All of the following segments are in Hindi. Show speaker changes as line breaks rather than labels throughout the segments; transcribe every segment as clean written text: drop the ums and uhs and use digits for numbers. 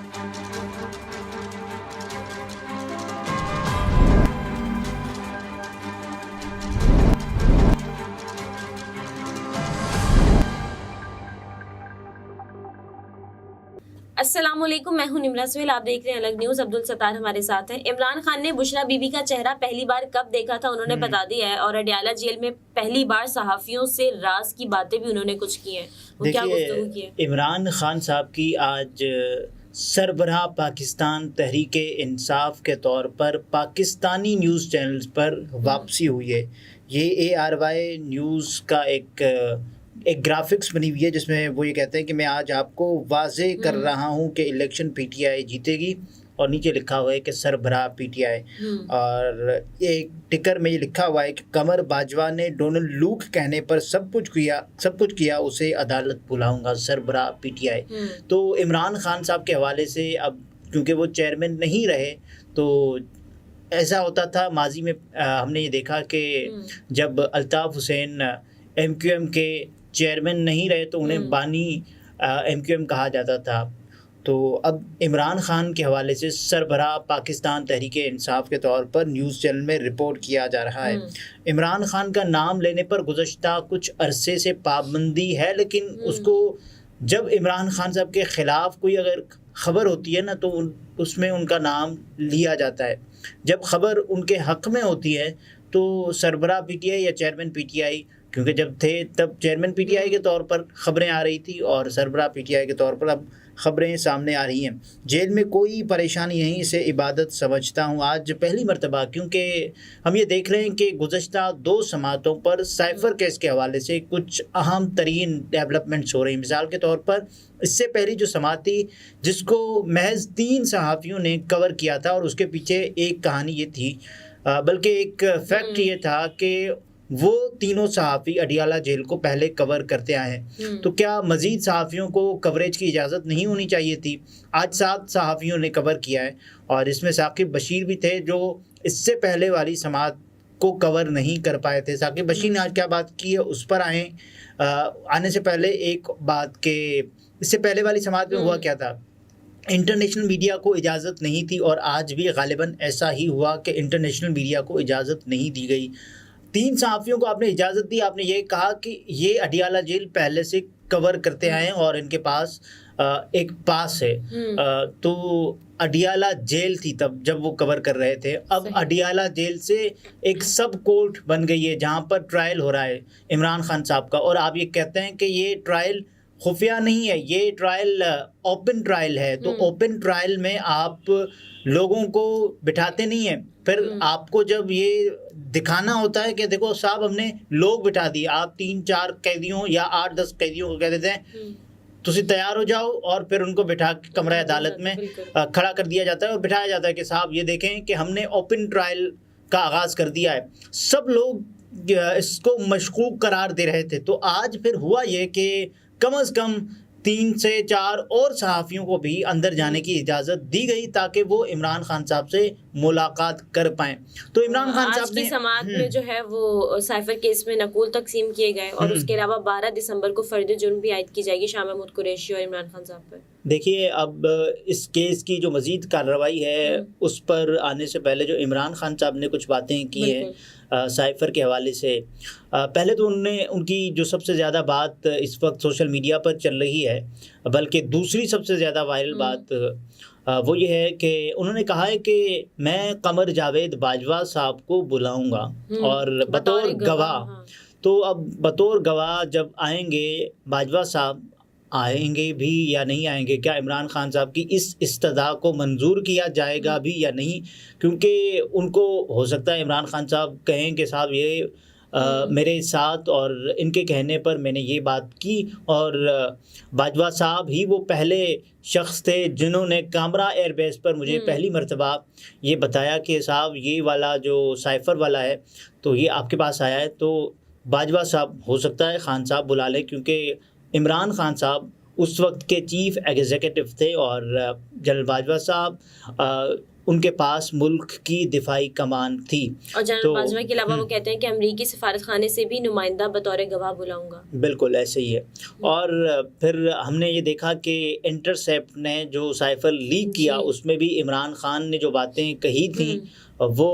अस्सलाम वालेकुम, मैं हूं निमरा सुहेल। आप देख रहे हैं अलग न्यूज। अब्दुल सत्तार हमारे साथ हैं। इमरान खान ने बुशरा बीबी का चेहरा पहली बार कब देखा था उन्होंने बता दिया है, और अडियाला जेल में पहली बार सहाफियों से राज की बातें भी उन्होंने कुछ की हैं। वो क्या गुफ्तगू की है?
इमरान खान साहब की आज सरबराह पाकिस्तान तहरीक इंसाफ के तौर पर पाकिस्तानी न्यूज़ चैनल्स पर वापसी हुई है। ये ARY न्यूज़ का एक ग्राफिक्स बनी हुई है जिसमें वो ये कहते हैं कि मैं आज आपको वाजे कर रहा हूँ कि इलेक्शन PTI जीतेगी, और नीचे लिखा हुआ है कि सरबराह PTI। और एक टिकर में ये लिखा हुआ है कि कमर बाजवा ने डोनाल्ड लूक कहने पर सब कुछ किया उसे अदालत बुलाऊंगा, सरबराह PTI। तो इमरान खान साहब के हवाले से अब क्योंकि वो चेयरमैन नहीं रहे, तो ऐसा होता था माजी में। हमने ये देखा कि जब अल्ताफ़ हुसैन MQM के चेयरमैन नहीं रहे तो उन्हें बानी MQM कहा जाता था। तो अब इमरान खान के हवाले से सरबराह पाकिस्तान तहरीक इंसाफ के तौर पर न्यूज़ चैनल में रिपोर्ट किया जा रहा है। इमरान खान का नाम लेने पर गुज़श्ता कुछ अरसे से पाबंदी है, लेकिन उसको जब इमरान खान साहब के ख़िलाफ़ कोई अगर ख़बर होती है ना तो उसमें उनका नाम लिया जाता है। जब ख़बर उनके हक़ में होती है तो सरबराह PTI या चेयरमैन PTI, क्योंकि जब थे तब चेयरमैन PTI के तौर पर ख़बरें आ रही थी और सरबराह PTI के तौर पर अब ख़बरें सामने आ रही हैं। जेल में कोई परेशानी नहीं, इसे इबादत समझता हूँ आज पहली मरतबा, क्योंकि हम ये देख रहे हैं कि गुज़श्ता 2 समातों पर साइफ़र केस के हवाले से कुछ अहम तरीन डेवलपमेंट्स हो रही हैं। मिसाल के तौर पर इससे पहली जो समात थी जिसको महज 3 सहाफ़ियों ने कवर किया था, और उसके पीछे एक कहानी ये थी, बल्कि एक फैक्ट ये था कि वो तीनों सहाफ़ी अडियाला जेल को पहले कवर करते आए हैं। तो क्या मज़ीद सहाफ़ियों को कवरेज की इजाज़त नहीं होनी चाहिए थी? आज 7 सहाफ़ियों ने कवर किया है, और इसमें साकिब बशीर भी थे जो इससे पहले वाली समात को कवर नहीं कर पाए थे। साकिब बशीर ने आज क्या बात की है उस पर आने से पहले एक बात के इससे पहले वाली समात में हुआ क्या था। इंटरनेशनल मीडिया को इजाज़त नहीं थी, और आज भी गालिबन ऐसा ही हुआ कि इंटरनेशनल मीडिया को इजाज़त नहीं दी गई। 3 सहाफ़ियों को आपने इजाज़त दी, आपने ये कहा कि ये अडियाला जेल पहले से कवर करते आए हैं और इनके पास एक पास है। तो अडियाला जेल थी तब जब वो कवर कर रहे थे। अब अडियाला जेल से एक सब कोर्ट बन गई है जहाँ पर ट्रायल हो रहा है इमरान खान साहब का, और आप ये कहते हैं कि ये ट्रायल खुफिया नहीं है, ये ट्रायल ओपन ट्रायल है। तो ओपन ट्रायल में आप लोगों को बिठाते नहीं हैं, फिर आपको जब ये दिखाना होता है कि देखो साहब हमने लोग बिठा दिए, आप 3-4 कैदियों या 8-10 कैदियों को कह देते हैं तुसी तैयार हो जाओ, और फिर उनको बिठा के कमरा अदालत में खड़ा कर दिया जाता है और बिठाया जाता है कि साहब ये देखें कि हमने ओपन ट्रायल का आगाज़ कर दिया है। सब लोग इसको मशकूक करार दे रहे थे। तो आज फिर हुआ ये कि कम से कम 3 से 4 और सहाफ़ियों को भी अंदर जाने की इजाज़त दी गई ताकि वो इमरान खान साहब से मुलाकात कर पाएँ। तो इमरान खान साहब ने
समात में जो है वो साइफर केस में नकूल तकसीम किए गए, और उसके अलावा 12 दिसंबर को फर्द जुर्म भी आयद की जाएगी शाह महमूद कुरैशी और इमरान खान साहब पर।
देखिए, अब इस केस की जो मज़ीद कार्रवाई है उस पर आने से पहले जो इमरान खान साहब ने कुछ बातें की हैं साइफ़र के हवाले से, पहले तो उनकी जो सबसे ज़्यादा बात इस वक्त सोशल मीडिया पर चल रही है, बल्कि दूसरी सबसे ज़्यादा वायरल बात वो ये है कि उन्होंने कहा है कि मैं कमर जावेद बाजवा साहब को बुलाऊंगा और बतौर गवाह। तो अब बतौर गवाह जब आएंगे बाजवा साहब, आएंगे भी या नहीं आएंगे, क्या इमरान खान साहब की इस इस्तदा को मंजूर किया जाएगा भी या नहीं? क्योंकि उनको हो सकता है इमरान खान साहब कहें कि साहब ये मेरे साथ और इनके कहने पर मैंने ये बात की, और बाजवा साहब ही वो पहले शख्स थे जिन्होंने कामरा एयरबेस पर मुझे पहली मर्तबा ये बताया कि साहब ये वाला जो साइफ़र वाला है तो ये आपके पास आया है। तो बाजवा साहब हो सकता है खान साहब बुला लें, क्योंकि इमरान खान साहब उस वक्त के चीफ एग्जीक्यूटिव थे और जनरल बाजवा साहब उनके पास मुल्क की दिफाई कमान थी।
और जनरल बाजवा के अलावा वो कहते हैं कि अमरीकी सफारत खाने से भी नुमाइंदा बतौर गवाह बुलाऊंगा।
बिल्कुल ऐसे ही है। और फिर हमने ये देखा कि इंटरसेप्ट ने जो साइफर लीक किया उसमें भी इमरान खान ने जो बातें कही थी वो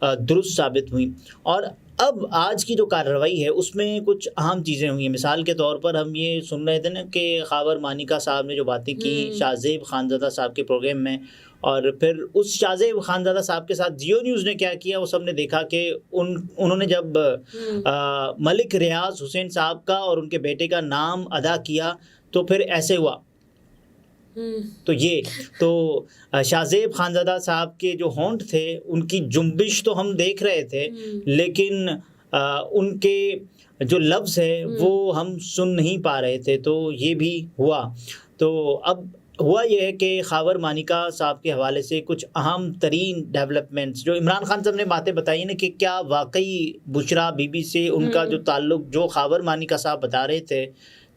दुरुस्त साबित हुई। और अब आज की जो कार्रवाई है उसमें कुछ अहम चीज़ें हुई हैं। मिसाल के तौर पर हम ये सुन रहे थे ना कि खावर मानिका साहब ने जो बातें की शाहजेब खानज़ादा साहब के प्रोग्राम में, और फिर उस शाहजेब खानज़ादा साहब के साथ जियो न्यूज़ ने क्या किया वो सब ने देखा कि उन्होंने जब मलिक रियाज हुसैन साहब का और उनके बेटे का नाम अदा किया तो फिर ऐसे हुआ। तो ये तो शाहजेब खानज़ादा साहब के जो होंठ थे उनकी जुम्बिश तो हम देख रहे थे, लेकिन उनके जो लफ्ज़ है वो हम सुन नहीं पा रहे थे। तो ये भी हुआ। तो अब हुआ ये है कि खावर मानिका साहब के हवाले से कुछ अहम तरीन डेवलपमेंट्स जो इमरान खान साहब ने बातें बताई ना कि क्या वाकई बुशरा बीबी से उनका जो ताल्लुक़ जो खावर मानिका साहब बता रहे थे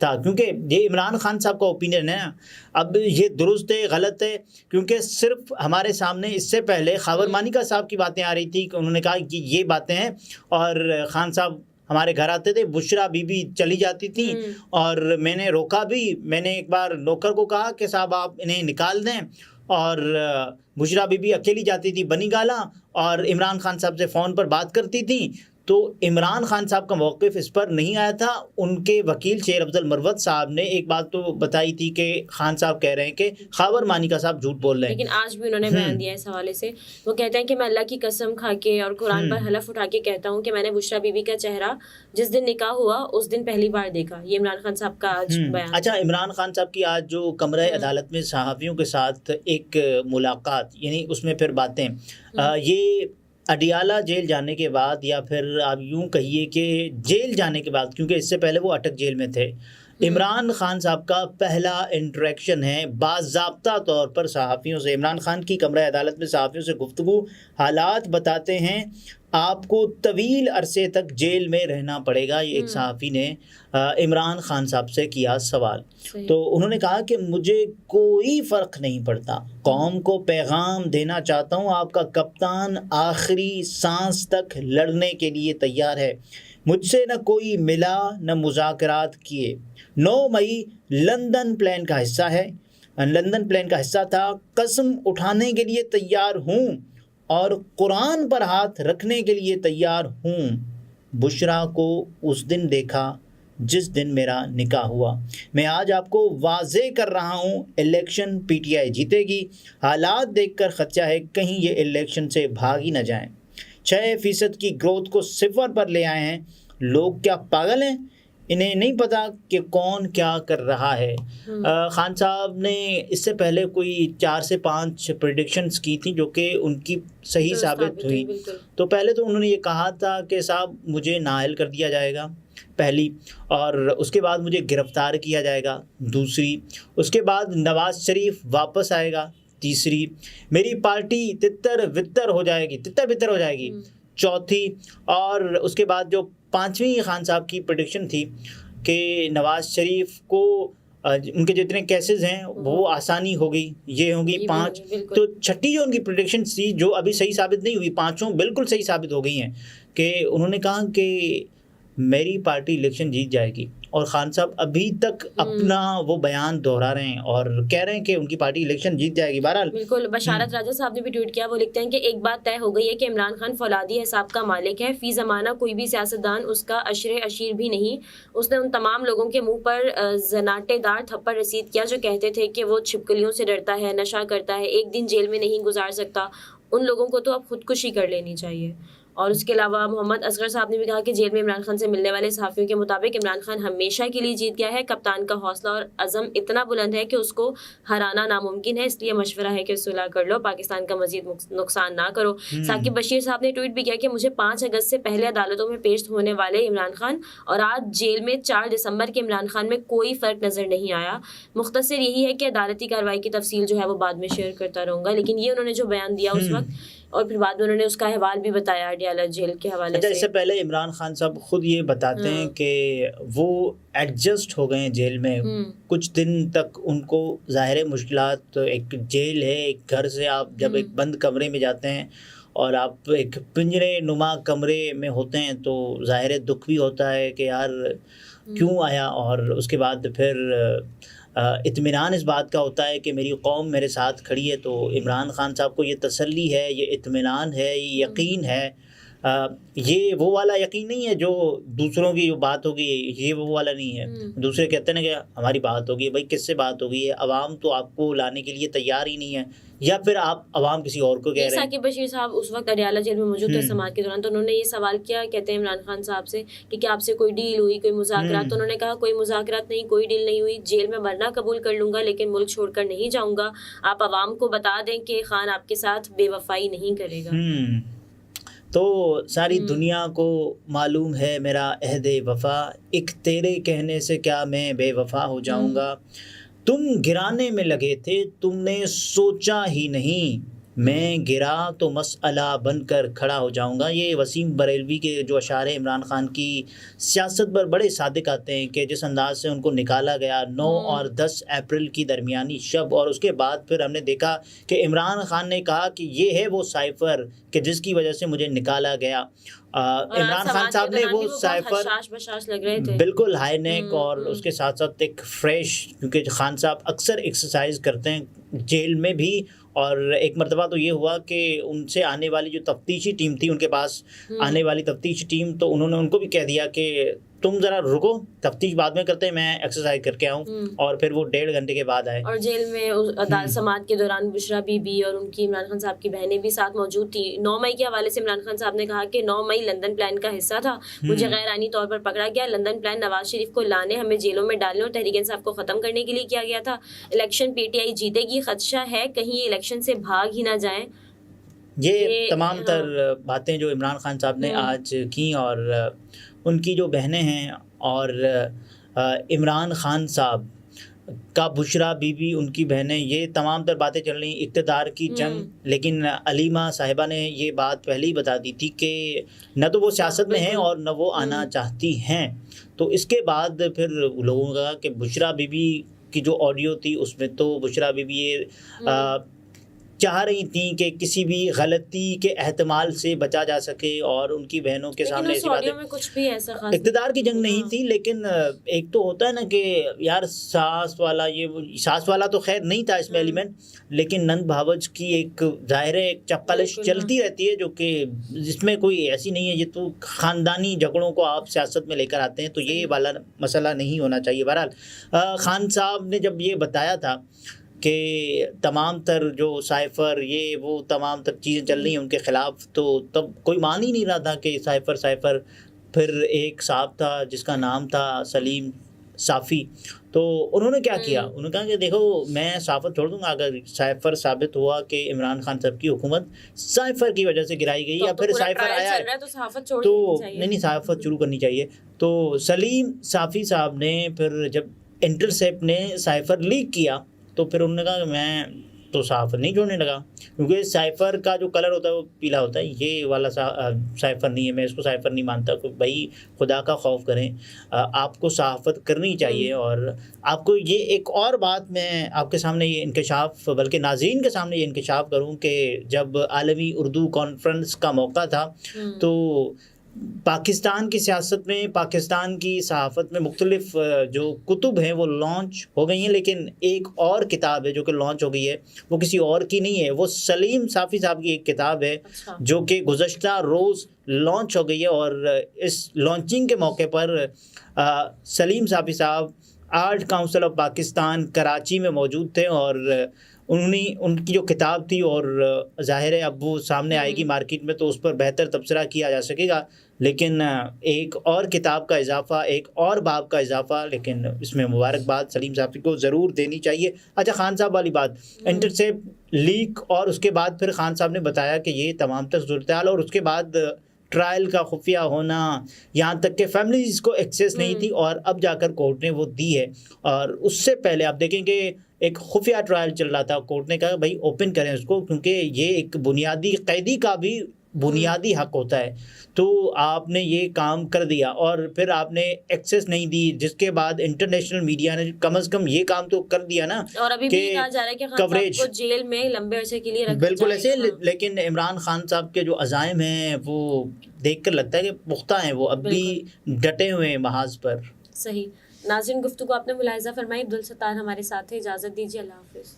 था, क्योंकि ये इमरान खान साहब का ओपिनियन है ना। अब ये दुरुस्त है गलत है, क्योंकि सिर्फ हमारे सामने इससे पहले खावर मानिका साहब की बातें आ रही थी कि उन्होंने कहा कि ये बातें हैं और खान साहब हमारे घर आते थे, बुशरा बीबी चली जाती थी और मैंने रोका भी। मैंने एक बार नौकर को कहा कि साहब आप इन्हें निकाल दें, और बुशरा बीबी अकेली जाती थी बनी गाला और इमरान खान साहब से फ़ोन पर बात करती थी। तो इमरान खान साहब का मौक़िफ़ इस पर नहीं आया था। उनके वकील शेर अफजल मरवत साहब ने एक बात तो बताई थी कि खान साहब कह रहे हैं कि खावर मानिका साहब झूठ बोल रहे हैं,
लेकिन आज भी उन्होंने बयान दिया इस हवाले से। वो कहते हैं कि मैं अल्लाह की कसम खा के और कुरान पर हलफ उठा के कहता हूँ कि मैंने बुशरा बीबी का चेहरा जिस दिन निकाह हुआ उस दिन पहली बार देखा। ये इमरान खान साहब का आज बयान।
अच्छा, इमरान खान साहब की आज जो कमरा अदालत में सहाफ़ियों के साथ एक मुलाकात, यानी उसमें फिर बातें, ये अडियाला जेल जाने के बाद, या फिर आप यूँ कहिए कि जेल जाने के बाद, क्योंकि इससे पहले वो अटक जेल में थे, इमरान खान साहब का पहला इंटरेक्शन है बाज़ाब्ता तौर पर सहाफ़ियों से। इमरान खान की कमरा अदालत में सहाफ़ियों से गुफ्तगू, हालात बताते हैं आपको तवील अरसे तक जेल में रहना पड़ेगा। ये एक सहाफ़ी ने इमरान खान साहब से किया सवाल। तो उन्होंने कहा कि मुझे कोई फ़र्क नहीं पड़ता, कौम को पैगाम देना चाहता हूँ, आपका कप्तान आखिरी सांस तक लड़ने के लिए तैयार है। मुझसे न कोई मिला न मुज़ाकरात किए। 9 मई लंदन प्लान का हिस्सा है, लंदन प्लान का हिस्सा था। कसम उठाने के लिए तैयार हूँ और कुरान पर हाथ रखने के लिए तैयार हूँ। बुशरा को उस दिन देखा जिस दिन मेरा निकाह हुआ। मैं आज आपको वाज़े कर रहा हूँ, इलेक्शन पीटीआई जीतेगी। हालात देखकर खदशा है कहीं ये इलेक्शन से भाग ही न जाएं। 6% की ग्रोथ को 0 पर ले आए हैं। लोग क्या पागल हैं? इन्हें नहीं पता कि कौन क्या कर रहा है। खान साहब ने इससे पहले कोई 4 से 5 प्रेडिक्शंस की थी जो कि उनकी सही साबित हुई। तो पहले तो उन्होंने ये कहा था कि साहब मुझे नाअहल कर दिया जाएगा, पहली, और उसके बाद मुझे गिरफ्तार किया जाएगा, दूसरी, उसके बाद नवाज़ शरीफ वापस आएगा, तीसरी, मेरी पार्टी तितर बितर हो जाएगी, चौथी, और उसके बाद जो 5वीं खान साहब की प्रेडिक्शन थी कि नवाज़ शरीफ को उनके जितने केसेस हैं वो आसानी होगी, ये होगी 5। तो छठी जो उनकी प्रेडिक्शन थी जो अभी सही साबित नहीं हुई, 5 बिल्कुल सही साबित हो गई हैं कि उन्होंने कहा कि मेरी पार्टी इलेक्शन जीत जाएगी। और खान साहब अभी तक अपना वो बयान दोहरा रहे हैं और कह रहे हैं कि उनकी पार्टी इलेक्शन जीत जाएगी। बहरहाल
बिल्कुल, बशारत राजा साहब ने भी ट्वीट किया। वो लिखते हैं कि एक बात तय हो गई है कि इमरान खान फौलादी हिसाब का मालिक है। फी ज़माना कोई भी सियासतदान उसका अशरे अशीर भी नहीं। उसने उन तमाम लोगों के मुंह पर जनाटेदार थप्पड़ रसीद किया जो कहते थे कि वो छिपकलियों से डरता है, नशा करता है, एक दिन जेल में नहीं गुजार सकता। उन लोगों को तो अब खुदकुशी कर लेनी चाहिए। और उसके अलावा मोहम्मद असगर साहब ने भी कहा कि जेल में इमरान खान से मिलने वाले सहाफ़ियों के मुताबिक इमरान खान हमेशा के लिए जीत गया है। कप्तान का हौसला और अज़म इतना बुलंद है कि उसको हराना नामुमकिन है, इसलिए मशवरा है कि सुलह कर लो, पाकिस्तान का मजीद नुकसान ना करो। साकिब बशीर साहब ने ट्वीट भी किया कि मुझे 5 अगस्त से पहले अदालतों में पेश होने वाले इमरान खान और आज जेल में 4 दिसंबर के इमरान खान में कोई फ़र्क नज़र नहीं आया। मुख्तसर यही है कि अदालती कार्रवाई की तफसील जो है वो बाद में शेयर करता रहूँगा। लेकिन ये उन्होंने जो बयान दिया उस वक्त और फिर बाद में उन्होंने उसका अहवाल भी बताया अडयाला जेल के हवाले
अच्छा,
से।
इससे पहले इमरान खान साहब खुद ये बताते हैं कि वो एडजस्ट हो गए हैं जेल में। कुछ दिन तक उनको ज़ाहिर मुश्किलात, तो एक जेल है, एक घर से आप जब एक बंद कमरे में जाते हैं और आप एक पिंजरे नुमा कमरे में होते हैं तो ज़ाहिर दुख भी होता है कि यार क्यों आया। और उसके बाद फिर इत्मीनान इस बात का होता है कि मेरी कौम मेरे साथ खड़ी है। तो इमरान खान साहब को ये तसल्ली है, ये इत्मीनान है, ये यकीन है। ये वो वाला यकीन नहीं है जो दूसरों की जो बात होगी, ये वो वाला नहीं है। दूसरे कहते हैं ना कि हमारी बात होगी, भाई किससे बात होगी, ये अवाम तो आपको लाने के लिए तैयार ही नहीं है, या फिर आप अवाम किसी और को कह रहे हैं।
साकिब बशीर साहब उस वक्त अडयाला जेल में मौजूद थे समाअत के दौरान, तो उन्होंने ये सवाल किया, कहते हैं इमरान खान साहब से कि क्या आपसे कोई डील हुई, कोई मुज़ाकरात। तो उन्होंने कहा कोई मुज़ाकरात नहीं, कोई डील नहीं हुई, जेल में मरना कबूल कर लूँगा लेकिन मुल्क छोड़कर नहीं जाऊँगा। आप अवाम को बता दें कि खान आपके साथ बेवफाई नहीं करेगा।
तो सारी दुनिया को मालूम है मेरा अहदे वफा, एक तेरे कहने से क्या मैं बेवफा हो जाऊंगा। तुम गिराने में लगे थे, तुमने सोचा ही नहीं, मैं गिरा तो मसअला बनकर खड़ा हो जाऊंगा। ये वसीम बरेलवी के जो अशारे इमरान खान की सियासत पर बड़े सादिक आते हैं कि जिस अंदाज से उनको निकाला गया 9 और 10 अप्रैल की दरमियानी शब, और उसके बाद फिर हमने देखा कि इमरान खान ने कहा कि ये है वो साइफर कि जिसकी वजह से मुझे निकाला गया। इमरान खान साहब ने वो साइफर
लग रहे थे,
बिल्कुल हाई नेक, और उसके साथ साथ एक फ्रेश, क्योंकि खान साहब अक्सर एक्सरसाइज करते हैं जेल में भी। और एक मरतबा तो ये हुआ कि उनसे आने वाली जो तफ्तीशी टीम थी, उनके पास आने वाली तफ्तीशी टीम, तो उन्होंने उनको भी कह दिया कि तुम ज़रा रुको, तफ्तीश बाद में करते हैं, मैं एक्सरसाइज करके आऊँ। और फिर वो 1.5 घंटे के बाद आए।
और जेल में समाअत के दौरान बुशरा बीबी और उनकी इमरान खान साहब की बहनें भी साथ मौजूद थी। 9 मई के हवाले से इमरान खान साहब ने कहा कि 9 मई लंदन प्लान का हिस्सा था, मुझे गैरानी तौर पर पकड़ा गया। लंदन प्लान नवाज शरीफ को लाने, हमें जेलों में डालने और तहरीक इंसाफ को ख़त्म करने के लिए किया गया था। इलेक्शन PTI जीतेगी, खदशा है कहीं इलेक्शन से भाग ही ना जाएं।
ये तमाम तर बातें जो इमरान खान साहब ने आज की, और उनकी जो बहनें हैं और इमरान खान साहब का बुशरा बीबी, उनकी बहनें, ये तमाम तर बातें चल रही इक़्तिदार की जंग। लेकिन अलीमा साहिबा ने ये बात पहले ही बता दी थी कि न तो वो सियासत में हैं और न वो आना चाहती हैं। तो इसके बाद फिर लोगों का कि बुशरा बीबी की जो ऑडियो थी उसमें तो बुशरा बीबी ये चाह रही थी कि किसी भी गलती के एहतमाल से बचा जा सके और उनकी बहनों के सामने ऐसी बातें,
में कुछ भी ऐसा खास
इक़्तिदार की जंग नहीं थी। लेकिन एक तो होता है ना कि यार सास वाला तो खैर नहीं था इसमें एलिमेंट, लेकिन नंद भावज की एक ज़ाहिर एक चक्कलिश चलती रहती है, जो कि जिसमें कोई ऐसी नहीं है, ये तो ख़ानदानी झगड़ों को आप सियासत में लेकर आते हैं, तो ये वाला मसला नहीं होना चाहिए। बहरहाल खान साहब ने जब ये बताया था कि तमाम तर जो साइफर ये वो तमाम तर चीज़ें चल रही हैं उनके ख़िलाफ़, तो तब कोई मान ही नहीं रहा था कि साइफर। फिर एक साहब था जिसका नाम था सलीम साफ़ी, तो उन्होंने क्या किया, उन्होंने कहा कि देखो मैं साफ़त छोड़ दूंगा अगर साइफर साबित हुआ कि इमरान खान साहब की हुकूमत साइफर की वजह से गिराई गई, या फिर साइफर आया है तो नहीं साफ़त शुरू करनी चाहिए। तो सलीम साफ़ी साहब ने फिर जब इंटरसेप्ट ने साइफर लीक किया तो फिर उन्होंने कहा कि मैं तो साइफर नहीं छोड़ने लगा, क्योंकि साइफर का जो कलर होता है वो पीला होता है, ये वाला साइफर नहीं है, मैं इसको साइफर नहीं मानता। भाई खुदा का खौफ करें, आपको सहाफ़त करनी चाहिए। और आपको ये एक और बात मैं आपके सामने ये इंकशाफ, बल्कि नाज़रीन के सामने ये इंकशाफ करूँ कि जब आलमी उर्दू कॉन्फ्रेंस का मौका था तो पाकिस्तान की सियासत में, पाकिस्तान की सहाफ़त में मुख्तलिफ जो कुतुब हैं वो लॉन्च हो गई हैं, लेकिन एक और किताब है जो कि लॉन्च हो गई है, वो किसी और की नहीं है, वो सलीम साफ़ी साहब की एक किताब है जो कि गुज़श्ता रोज़ लॉन्च हो गई है। और इस लॉन्चिंग के मौके पर सलीम साफ़ी साहब art council of Pakistan Karachi में मौजूद थे, और उनकी जो किताब थी, और ज़ाहिर है अब वो सामने आएगी मार्केट में तो उस पर बेहतर तबसरा किया जा सकेगा। लेकिन एक और किताब का इजाफ़ा, एक और बाब का इजाफ़ा, लेकिन इसमें मुबारकबाद सलीम साहब को ज़रूर देनी चाहिए। अच्छा, खान साहब वाली बात, इंटरसेप्ट लीक, और उसके बाद फिर खान साहब ने बताया कि ये तमाम तक सूरत हाल, और उसके बाद ट्रायल का खुफिया होना, यहाँ तक कि फैमिलीज़ को एक्सेस नहीं थी, और अब जाकर कोर्ट ने वो दी है। और उससे पहले आप देखें कि एक खुफिया ट्रायल चल रहा था, कोर्ट ने कहा भाई ओपन करें उसको, क्योंकि ये एक बुनियादी कैदी का भी बुनियादी हक होता है। तो आपने ये काम कर दिया और फिर आपने एक्सेस नहीं दी, जिसके बाद इंटरनेशनल मीडिया ने कम से कम ये काम तो कर दिया ना।
और अभी भी कहा जा रहा है कि खान साहब को जेल में लंबे अरसे के लिए रखा
बिल्कुल ऐसे।
जाएगा।
लेकिन इमरान खान साहब के जो अज़ाइम हैं वो देखकर लगता है कि पुख्ता हैं, वो अब भी डटे हुए हैं महाज पर।
सही। नाज़रीन, गुफ्तगू आपने मुलाहिज़ा फरमाई। अब्दुल सत्तार हमारे साथ है। इजाज़त दीजिए। अल्लाह हाफ़िज़।